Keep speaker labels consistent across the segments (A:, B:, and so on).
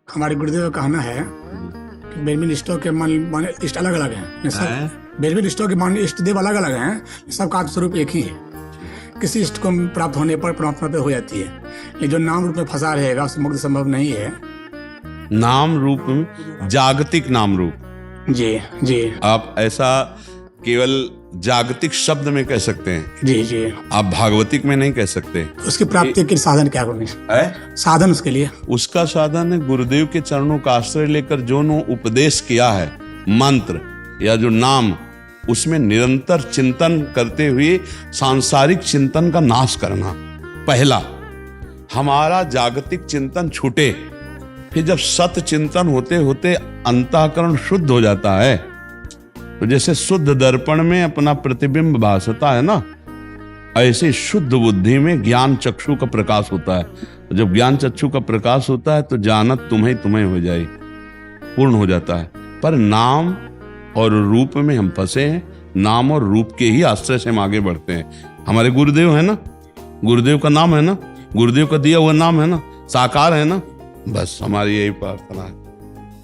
A: हमारे गुरुदेव का कहना है कि बेरमिन इष्टों के मान इष्ट अलग अलग हैं सब। बेरमिन इष्टों के मान इष्ट देव अलग अलग हैं, सबका आत्मस्वरूप एक ही है। किसी इष्ट को प्राप्त होने पर परमात्मा पे हो जाती है, लेकिन जो नाम रूप में फंसा रहेगा उससे मुक्ति संभव नहीं है।
B: नाम रूप में जागतिक नाम रूप,
A: जी जी,
B: आप ऐसा केवल जागतिक शब्द में कह सकते हैं,
A: जी जी,
B: आप भागवतिक में नहीं कह सकते।
A: उसकी प्राप्ति के साधन क्या होंगे? साधन उसके लिए,
B: उसका साधन है गुरुदेव के चरणों का आश्रय लेकर जो उपदेश किया है, मंत्र या जो नाम, उसमें निरंतर चिंतन करते हुए सांसारिक चिंतन का नाश करना। पहला हमारा जागतिक चिंतन छूटे, फिर जब सत चिंतन होते होते अंतःकरण शुद्ध हो जाता है, तो जैसे शुद्ध दर्पण में अपना प्रतिबिंब भासता है ना, ऐसे शुद्ध बुद्धि में ज्ञान चक्षु का प्रकाश होता है। जब ज्ञान चक्षु का प्रकाश होता है तो जानत तुम्हें तुम्हें हो जाए, पूर्ण हो जाता है। पर नाम और रूप में हम फंसे हैं, नाम और रूप के ही आश्रय से हम आगे बढ़ते हैं। हमारे गुरुदेव है ना, गुरुदेव का नाम है ना, गुरुदेव का दिया हुआ नाम है ना, साकार है ना, बस हमारी यही प्रार्थना है।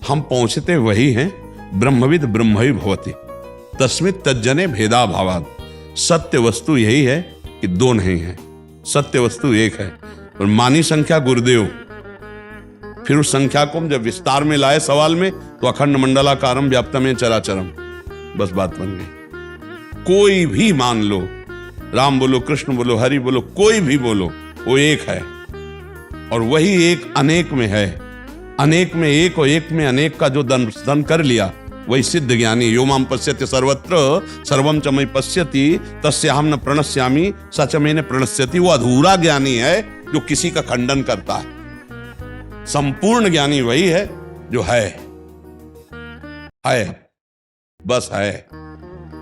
B: हम पहुंचते वही हैं, ब्रह्मविद ब्रह्मवि भवति तस्मित् तज्जने भेदा भावात्। सत्य वस्तु यही है कि दो नहीं है, सत्य वस्तु एक है। और मानी संख्या गुरुदेव, फिर उस संख्या को हम जब विस्तार में लाए सवाल में, तो अखंड मंडलाकारम व्याप्तमेव चराचरम, बस बात बन गई। कोई भी मान लो, राम बोलो, कृष्ण बोलो, हरि बोलो, कोई भी बोलो, वो एक है। और वही एक अनेक में है, अनेक में एक और एक में अनेक का जो दर्शन कर लिया, वही सिद्ध ज्ञानी। यो माम पश्यति सर्वत्र सर्वम च मयि पश्यति तस्याहं न प्रणश्यामि सच में न प्रणश्यति। वो अधूरा ज्ञानी है जो किसी का खंडन करता है। संपूर्ण ज्ञानी वही है जो है, बस है।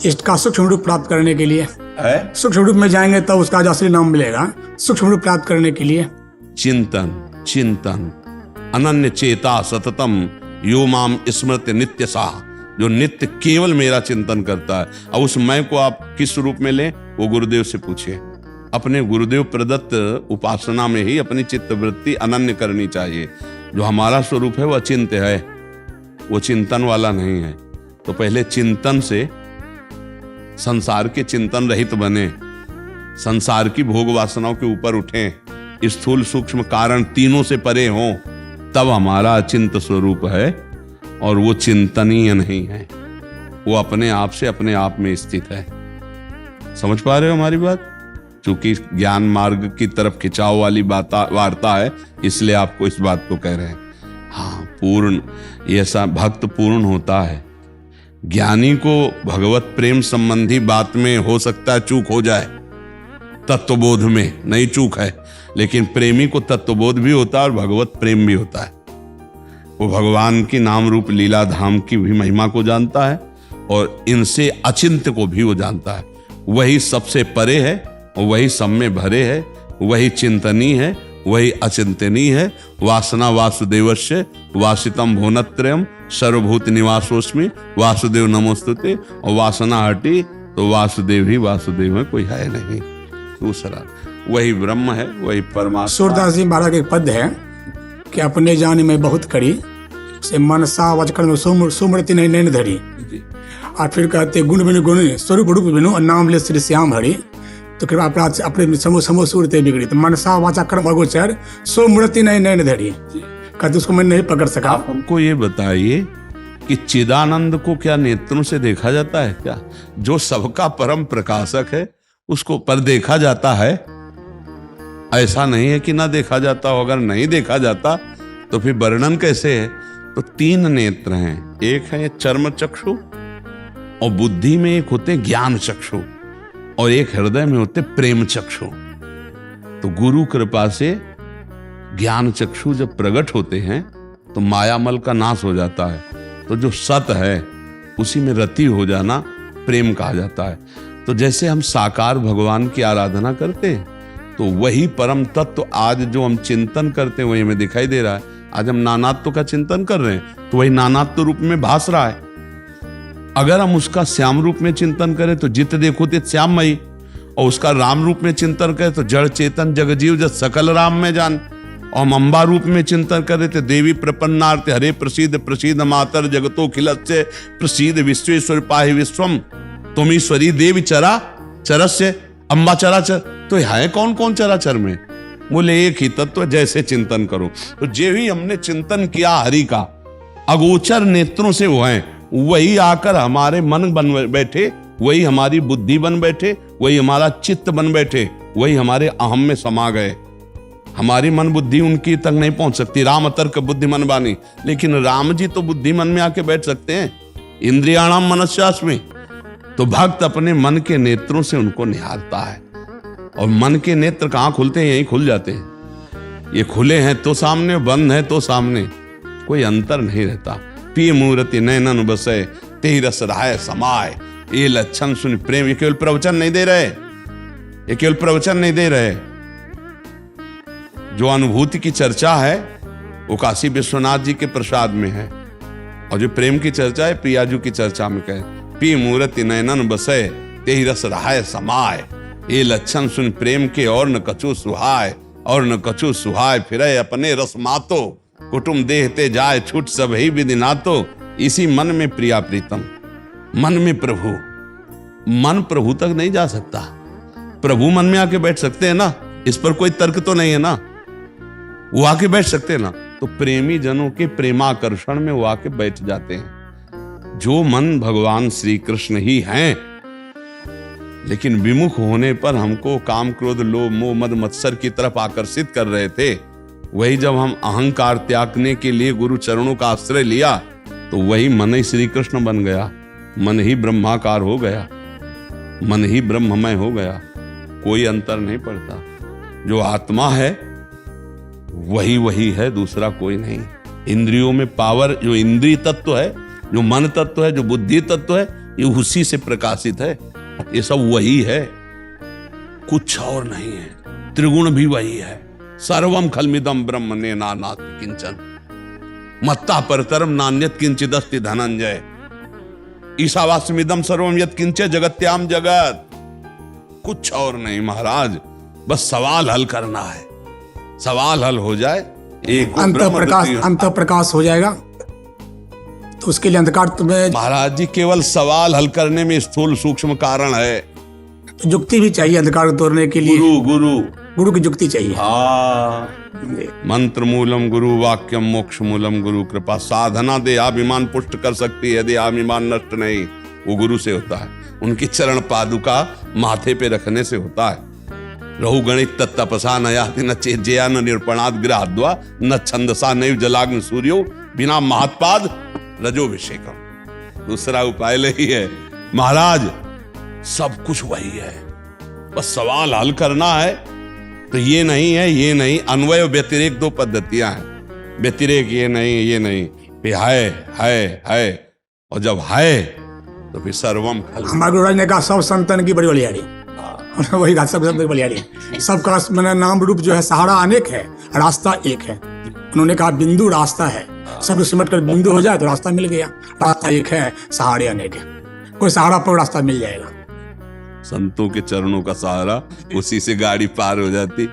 A: इष्ट का सूक्ष्म रूप प्राप्त करने के लिए
B: है,
A: सूक्ष्म रूप में जाएंगे तब उसका असली नाम मिलेगा। सूक्ष्म रूप प्राप्त करने के लिए
B: चिंतन चिंतन अनन्य चेता सततम यो माम स्मृति नित्य सा, जो नित्य केवल मेरा चिंतन करता है। अब उस मैं को आप किस रूप में लें, वो गुरुदेव से पूछिए। अपने गुरुदेव प्रदत्त उपासना में ही अपनी चित्त वृत्ति अनन्य करनी चाहिए। जो हमारा स्वरूप है वो अचिंत्य है, वो चिंतन वाला नहीं है। तो पहले चिंतन से संसार के चिंतन रहित बने, संसार की भोग वासनाओं के ऊपर उठें, स्थूल सूक्ष्म कारण तीनों से परे हों, तब हमारा अचिंत स्वरूप है। और वो चिंतनीय नहीं है, वो अपने आप से अपने आप में स्थित है। समझ पा रहे हो हमारी बात? चूंकि ज्ञान मार्ग की तरफ खिंचाव वाली वार्ता है, इसलिए आपको इस बात को कह रहे हैं। हाँ, पूर्ण ऐसा भक्त पूर्ण होता है। ज्ञानी को भगवत प्रेम संबंधी बात में हो सकता है चूक हो जाए, तत्वबोध में नहीं चूक है, लेकिन प्रेमी को तत्वबोध भी होता है और भगवत प्रेम भी होता है। वो भगवान की नाम रूप लीला धाम की भी महिमा को जानता है और इनसे अचिंत्य को भी वो जानता है। वही सबसे परे है और वही सब में भरे है, वही चिंतनीय है, वही अचिंतनीय है। वासना वासुदेवस्य वासितम भुवनत्रयम् सर्वभूत निवासोस्मि वासुदेव नमोस्तुते। और वासना हटी तो वासुदेव ही वासुदेव है, कोई है नहीं दूसरा। वही ब्रह्म है, वही परमात्मा।
A: सूरदास जी महाराज एक पद है कि अपने जान में बहुत कड़ी से मनसा वचकर्म सुमृति नहीं नैन धरी। और फिर कहते गुण बिनु गुण स्वरूप रूप बिनु नाम ले श्री श्याम हरि। तो कृपा अपराध से अपने समो सूरते बिगड़ी। तो मनसा वाचा कर्म अगोचर सुमृति नहीं नैन धरी, कहते उसको मैं नहीं पकड़ सका।
B: आप हमको ये बताइए कि चिदानंद को क्या नेत्रों से देखा जाता है क्या? जो सबका परम प्रकाशक है उसको पर देखा जाता है? ऐसा नहीं है कि ना देखा जाता हो। अगर नहीं देखा जाता तो फिर वर्णन कैसे है? तो तीन नेत्र हैं, एक है चर्म चक्षु, और बुद्धि में एक होते ज्ञान चक्षु, और एक हृदय में होते प्रेम चक्षु। तो गुरु कृपा से ज्ञान चक्षु जब प्रकट होते हैं तो मायामल का नाश हो जाता है। तो जो सत है उसी में रति हो जाना प्रेम कहा जाता है। तो जैसे हम साकार भगवान की आराधना करते हैं, तो वही परम तत्व आज जो हम चिंतन करते हैं वही हमें दिखाई दे रहा है। आज हम नानात्व का चिंतन कर रहे हैं तो वही नानात्व रूप में भास रहा है। अगर हम उसका श्याम रूप में चिंतन करें तो जित देखो तित श्याममयी, और उसका राम रूप में चिंतन करें तो जड़ चेतन जगजीव जत सकल राम में जान। और हम अम्बा रूप में चिंतन कर रहे थे, देवी प्रपन्नार्थ हरे प्रसीद प्रसीद मातर जगतो खिलस्य प्रसीद विश्वेश्वर पाहि विश्वम तुम ईश्वरी देवी चरा चरस्य अम्बा चराचर। तो है कौन कौन चराचर में? बोले एक ही तत्व, जैसे चिंतन करो। तो जो ही हमने चिंतन किया हरि का, अगोचर नेत्रों से वो है, वही आकर हमारे मन बन बैठे, वही हमारी बुद्धि बन बैठे, वही हमारा चित्त बन बैठे, वही हमारे अहम में समा गए। हमारी मन बुद्धि उनकी तक नहीं पहुंच सकती। राम तर्क बुद्धि मन बानी, लेकिन राम जी तो बुद्धि मन में आके बैठ सकते हैं। इंद्रियाणाम मनस्यास्मि। तो भक्त अपने मन के नेत्रों से उनको निहारता है, और मन के नेत्र कहाँ खुलते हैं? यहीं खुल जाते हैं। ये खुले हैं तो सामने, बंद है तो सामने, कोई अंतर नहीं रहता। पिय मूर्ति नैनन बसे तेहि रस रहाय समाय, ये लक्षण सुन प्रेम। ये केवल प्रवचन नहीं दे रहे, ये केवल प्रवचन नहीं दे रहे। जो अनुभूति की चर्चा है वो काशी विश्वनाथ जी के प्रसाद में है, और जो प्रेम की चर्चा है प्रियाजू की चर्चा में कहे, पी मूर्ति नयनन बसे तेहि रस रहाय समाय, ये लक्षण सुन प्रेम के और न कछु सुहाय, और न कछु सुहाय फिरे अपने रस मातो, कुटुम देहते जाए छूट सब ही विधि नातो। इसी मन में प्रिया प्रीतम, मन में प्रभु। मन प्रभु तक नहीं जा सकता, प्रभु मन में आके बैठ सकते हैं ना, इस पर कोई तर्क तो नहीं है ना, वो आके बैठ सकते हैं ना। तो प्रेमी जनों के प्रेमाकर्षण में वो आके बैठ जाते हैं। जो मन भगवान श्री कृष्ण ही हैं, लेकिन विमुख होने पर हमको काम क्रोध लोभ मोह मद मत्सर की तरफ आकर्षित कर रहे थे, वही जब हम अहंकार त्यागने के लिए गुरु चरणों का आश्रय लिया, तो वही मन ही श्री कृष्ण बन गया, मन ही ब्रह्माकार हो गया, मन ही ब्रह्ममय हो गया। कोई अंतर नहीं पड़ता। जो आत्मा है वही वही है, दूसरा कोई नहीं। इंद्रियों में पावर, जो इंद्रिय तत्व है, जो मन तत्व है, जो बुद्धि तत्व है, ये उसी से प्रकाशित है। ये सब वही है, कुछ और नहीं है। त्रिगुण भी वही है। सर्वम खलमिदम ब्रह्म ने नानास्ति किंचन मत्ता परतरम नान्यत किंचिदस्ति धनंजय ईशावास्यमिदम सर्वम यत् किंचे जगत्याम जगत। कुछ और नहीं महाराज, बस सवाल हल करना है। सवाल हल हो जाए, एक
A: अंत प्रकाश हो जाएगा। तो उसके लिए अंधकार तुम्हें
B: महाराज जी केवल सवाल हल करने में स्थूल सूक्ष्म कारण है।
A: तो युक्ति भी चाहिए अंधकार तोड़ने के लिए। गुरु की युक्ति चाहिए।
B: हाँ, मंत्र मूलम गुरु वाक्यम मोक्ष मूलम गुरु कृपा। साधना दे अभिमान पुष्ट कर सकती है, यदि अभिमान नष्ट नहीं, वो गुरु से होता है। उनकी चरण पादुका माथे पे रखने से होता है। रहु गणित तपसा न याति न चेज्या न निरूपणाद गृहाद्वा न छंदसा नैव जलाग्न सूर्यो बिना महत्पाद रजोभिषेकम। दूसरा उपाय ही है महाराज, सब कुछ वही है, बस सवाल हल करना है। तो ये नहीं है, ये नहीं, अन्वय व्यतिरेक दो पद्धतियां हैं। व्यतिरेक ये नहीं, फिर है, और जब है तो फिर सर्वम खल।
A: हमारे गुरुराज ने कहा सब संतन की बड़ी बलियाड़ी, वही कहा सब संतन की बलियाड़ी। सबका मैंने नाम रूप जो है सहारा अनेक है, रास्ता एक है। उन्होंने कहा बिंदु रास्ता है, सब सिमट कर बिंदु हो जाए तो रास्ता मिल गया। रास्ता एक है, सहारे अनेक है। कोई सहारा पर रास्ता मिल जाएगा।
B: संतों के चरणों का सहारा, उसी से गाड़ी पार हो जाती।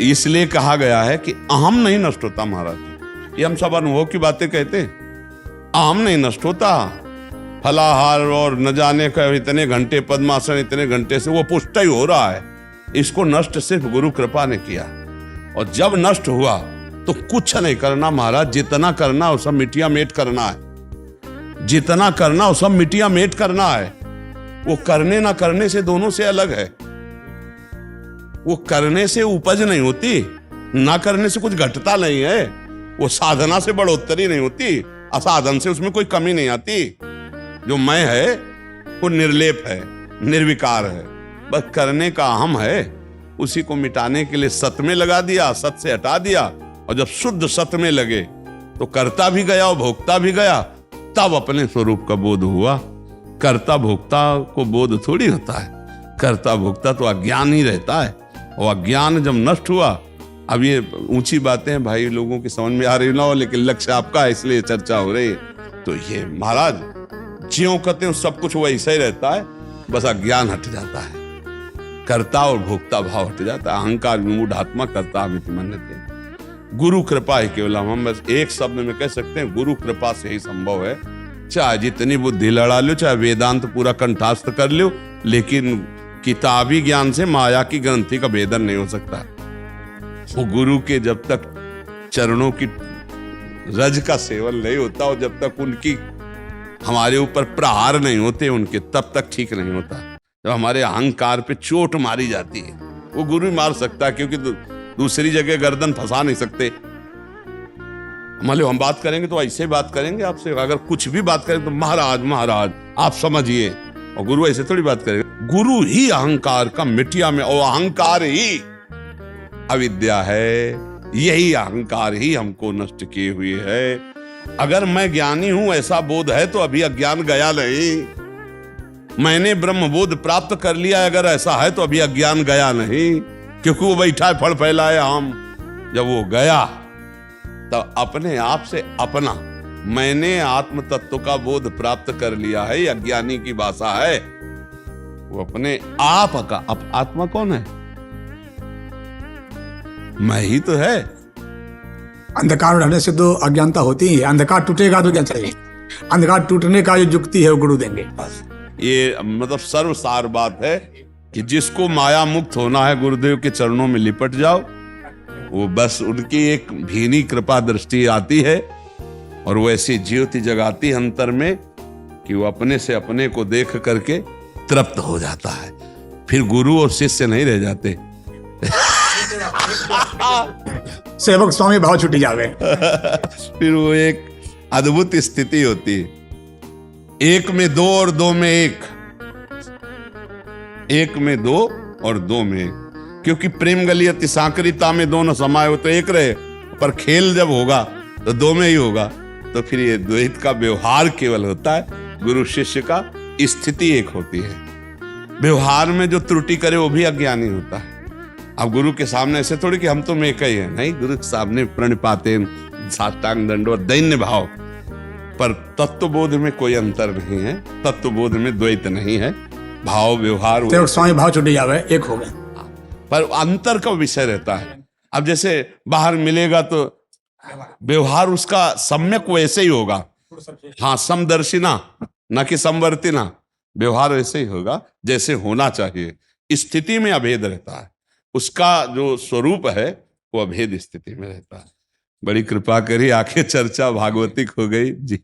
B: इसलिए कहा गया है कि अहम नहीं नष्ट होता महाराज। ये हम सब अनुभव की बातें कहते हैं। अहम नहीं नष्ट होता। फलाहार और न जाने का इतने घंटे पद्मासन, इतने घंटे से वो पुष्ट ही हो रहा है। इसको नष्ट सिर्फ गुरु कृपा ने किया। और जब नष्ट हुआ तो कुछ नहीं करना महाराज। जितना करना वो सब मिट्टियां मेट करना है। जितना करना वो सब मिट्टियां मेट करना है। वो करने ना करने से दोनों से अलग है। वो करने से उपज नहीं होती, ना करने से कुछ घटता नहीं है। वो साधना से बढ़ोतरी नहीं होती, असाधन से उसमें कोई कमी नहीं आती। जो मैं है वो निर्लेप है, निर्विकार है। बस करने का अहम है, उसी को मिटाने के लिए सत में लगा दिया, सत से हटा दिया। और जब शुद्ध सत में लगे तो करता भी गया और भोक्ता भी गया, तब अपने स्वरूप का बोध हुआ। कर्ता भोक्ता को बोध थोड़ी होता है। कर्ता भोक्ता तो अज्ञान ही रहता है। और अज्ञान जब नष्ट हुआ, अब ये ऊंची बातें भाई लोगों की समझ में आ रही ना हो, लेकिन लक्ष्य आपका है इसलिए चर्चा हो रही। तो ये महाराज ज्यों कहते हैं सब कुछ वैसा ही रहता है, बस अज्ञान हट जाता है। कर्ता और भोक्ता भाव हट जाता है। अहंकार विमूढ़ आत्मा कर्ता अमिति मन्यते। गुरु कृपा ही केवलम, हम बस एक शब्द में कह सकते हैं गुरु कृपा से ही संभव है। चाहे जितनी बुद्धि लड़ा लो, चाहे वेदांत पूरा कंठास्थ कर लो, लेकिन किताबी ज्ञान से माया की ग्रंथि का भेदन नहीं हो सकता। वो गुरु के जब तक चरणों की रज का सेवन नहीं होता और जब तक उनकी हमारे ऊपर प्रहार नहीं होते उनके, तब तक ठीक नहीं होता। जब हमारे अहंकार पे चोट मारी जाती है, वो गुरु ही मार सकता है, क्योंकि दूसरी जगह गर्दन फंसा नहीं सकते। मान लो हम बात करेंगे तो ऐसे बात करेंगे आपसे, अगर कुछ भी बात करें तो महाराज महाराज आप समझिए, और गुरु ऐसे थोड़ी बात करेगा। गुरु ही अहंकार का मिटिया में, और अहंकार ही अविद्या है, यही अहंकार ही हमको नष्ट किए हुए है। अगर मैं ज्ञानी हूं ऐसा बोध है तो अभी अज्ञान गया नहीं। मैंने ब्रह्म बोध प्राप्त कर लिया अगर ऐसा है तो अभी अज्ञान गया नहीं, क्योंकि वो बैठा है फल फैलाए आम। जब वो गया तब अपने आप से अपना मैंने आत्म तत्व का बोध प्राप्त कर लिया है, अज्ञानी की भाषा है। वो अपने आप का आत्मा कौन है? मैं ही तो है।
A: अंधकार रहने से तो अज्ञानता होती ही है, अंधकार टूटेगा तो क्या चाहिए? अंधकार टूटने का जो युक्ति है वो गुरु देंगे।
B: ये मतलब सर्वसार बात है कि जिसको माया मुक्त होना है गुरुदेव के चरणों में लिपट जाओ, वो बस उनकी एक भीनी कृपा दृष्टि आती है और वो ऐसी ज्योति जगाती है अंतर में कि वो अपने से अपने को देख करके तृप्त हो जाता है। फिर गुरु और शिष्य नहीं रह जाते।
A: सेवक स्वामी भाव छुटी जावे।
B: फिर वो एक अद्भुत स्थिति होती है, एक में दो और दो में एक, एक में दो और दो में एक। क्योंकि प्रेम गली अति सांकरिता में दोनों समाये हो तो एक रहे, पर खेल जब होगा तो दो में ही होगा। तो फिर ये द्वैत का व्यवहार केवल होता है, गुरु शिष्य का स्थिति एक होती है। व्यवहार में जो त्रुटि करे वो भी अज्ञानी होता है। अब गुरु के सामने ऐसे थोड़ी कि हम तो एक ही हैं, नहीं, गुरु के सामने प्रणिपाते साष्टांग दंडवत दैन्य भाव। पर तत्वबोध में कोई अंतर नहीं है, तत्वबोध में द्वैत नहीं है, भाव व्यवहार
A: सेवक स्वामी भाव छुटी जावे, एक हो गए।
B: पर अंतर का विषय रहता है। अब जैसे बाहर मिलेगा तो व्यवहार उसका सम्यक वैसे ही होगा, हाँ, समदर्शिना न कि समवर्तिना, व्यवहार वैसे ही होगा जैसे होना चाहिए। स्थिति में अभेद रहता है, उसका जो स्वरूप है वो अभेद स्थिति में रहता है। बड़ी कृपा करी, आखिर चर्चा भागवतिक हो गई जी।